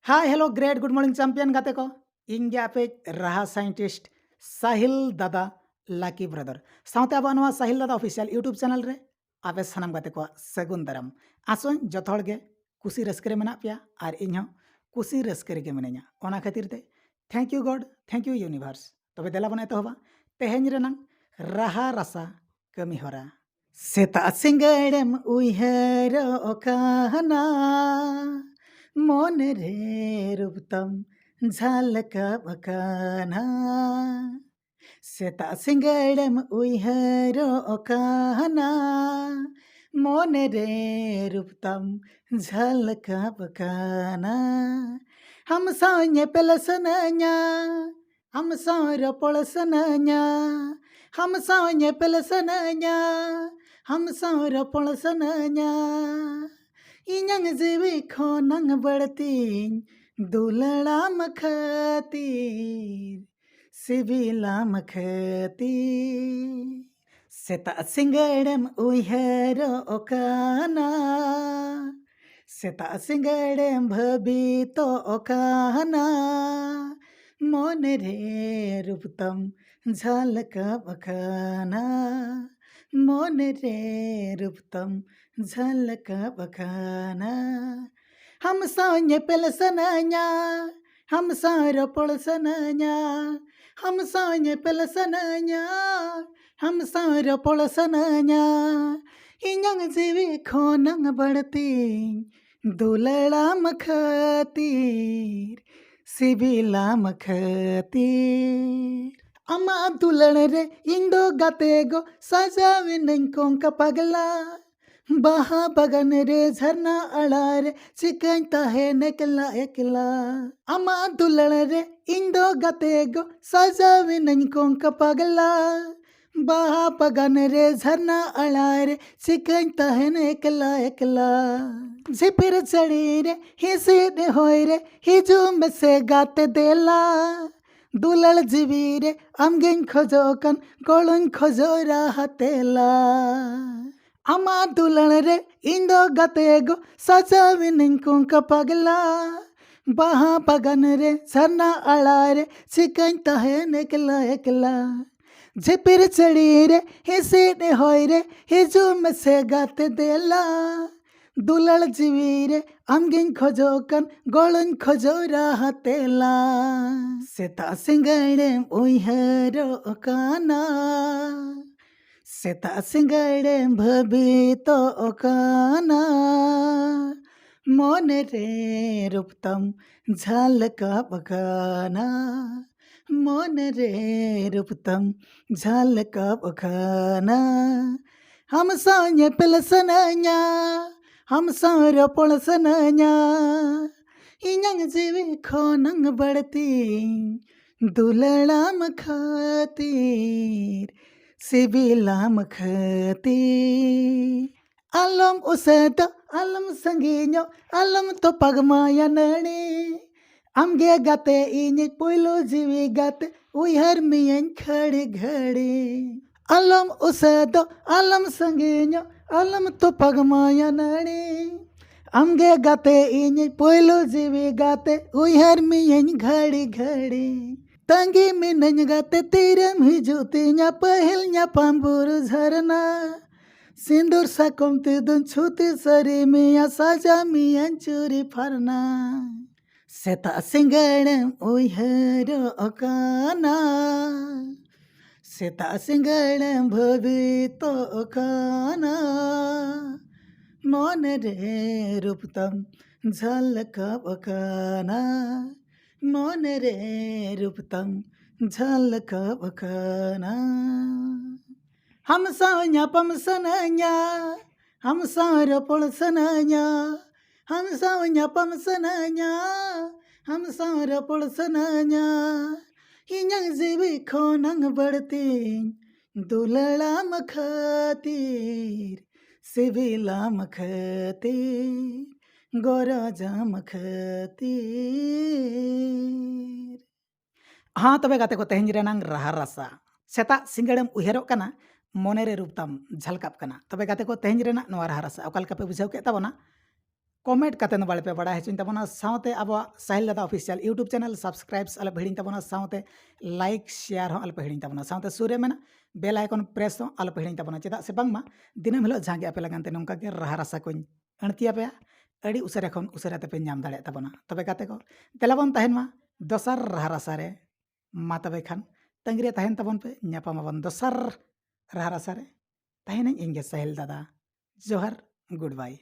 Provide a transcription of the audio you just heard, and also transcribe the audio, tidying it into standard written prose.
Hi hello great good morning champion गाते को इंगे आपे राहा साइंटिस्ट साहिल दादा लाकी ब्रदर साउते अब नवा साहिल दादा ऑफिशियल यूट्यूब चैनल रे आपे सनम गाते को सगुन दाराम आसोन जत हड़ गे कुसी रस्के रे मेना पिया और इन कुसी रस्के रे गे मिनाया ओना खातिर ते thank you God thank you universe तबे देला बना एतहबा तेहेñ रेनांग राहा रासा कमी हरा सेता सिंगड़ेम उइहर ओकाना मन रे रूपतम झलका बकाना सेता सिंगड़ेम उइहर ओकाना मन रे रूपतम झलका बकाना हम सान्य पेलसनया हम सार पड़सनया हम सान्य पेलसनया हम सार पड़सनया इन्यांग जीवी खोनंग बढ़तीन दुलड़ाम खातिर सिबिलाम खातिर सेता सिंगड़म उइहर ओकाना सेता सिंगड़म भबितो ओकाना मन रे रूपतम झलका बखाना मन रे रूपतम झलका बखाना हम सान्य पेलसनया हम सार पड़सनया हम सान्य पेलसनया हम सार पड़सनया इन्यांग जीवी खोनंग बढ़ती दुलड़ाम खातिर सिबिलाम खातिर अमा दुलड़ रे इंदो गाते गो सजावे नंकों का पगला बहा बगन रे झरना अड़ा रे चिकनता है निकला एकला अमा दुलड़ रे इंदो गाते गो सजावे नंकों का पगला बहा बगन रे झरना अड़ा रे चिकनता है निकला एकला झिपिर चढ़ी रे हिसी रे होय रे हिजूम से गाते देला दुलड़ जीवी रे अमगिन खोजो कन गोलन खोजो राहतेला अमा दुलड़ रे इंदो गाते गो सजावी निंकुं का पगला बहा पगन रे झरना अड़ा रे चिकनता है निकला एकला झिपिर चढ़ी रे हिसी रे होय रे हिजूम से गाते देला दुलड़ जीवी रे अमगिन खोजो कन गोलन खोजो राहतेला सेता सिंगड़े उइहर ओकाना सेता सिंगड़े भबितो ओकाना मन रे रूपतम झलका बखाना मन रे रूपतम झलका बखाना हम सान्य पेलसनया हम सार पड़सनया इन्यांग जीवी खोनंग बढ़ती दुलड़ाम खातिर सिबिलाम खातिर अलम उसेत अलम संगीño अलम तो पगमाया नणी अमगे गाते इने पुइलो जीवी गाते उइहर मियन खड़ी घड़ी अलम उसेत अलम संगीño अलम तो पगमाया नणी अमगे गाते इने पुइलो जीवी गाते उइहर मियन घड़ी घड़ी तंगी मिनन गाते तीरम हिजुतिnya पहिलnya pamburu झरना सिंदूर साकोमते दुन छुते सरी मिया साजा मियन चूरी फरना सेता सिंगड़म उइहर ओकाना सेता सिंगड़म भबितो ओकाना मन रे रूपतम झलका बखाना मन रे रूपतम झलका बखाना हम सान्या पमसनया हम सार पड़सनया हम सान्या पमसनया हम सार पड़सनया इन्यांग जीवी खोनंग बढ़ती दुलड़ाम खातिर सिबिलाम खातिर गोरा जाम खातिर हाँ तबे गाते को तेहेñ रेनांग राहा रासा सेता सिंगड़म उहेरोग कना मोनेरे रूपतम झलकाप कना तबे गाते को तेहेñ रेना नोआ राहा रासा ओका लेका पे बुझाव के ताबोना कमेंट कते बाड़े पे बड़ा हचिन तबना साउते अब साहिल दादा ऑफिशियल यूट्यूब चैनल सब्सक्राइब अल पे हिड़ी तबना साउते लाइक शेयर हो अल पे हिड़ी तबना साउते सूर्य में बेल आइकन प्रेस हो अल पे हिड़ी तबना चेदा से बांगमा दिनम हिलो जहां गे आपे लगानते नोंका के राहा रासा कोई अणतिया पे अड़ी उसरे खन उसरे ते पे नाम दाड़े तबना तबे गाते को तेलाबन तहन मा दोसर राहा रासा रे मा तबे खान तंगरे तहन तबन पे न्यापामाबन दोसर राहा रासा रे तहन इंगे साहिल दादा जोहर गुड बाय।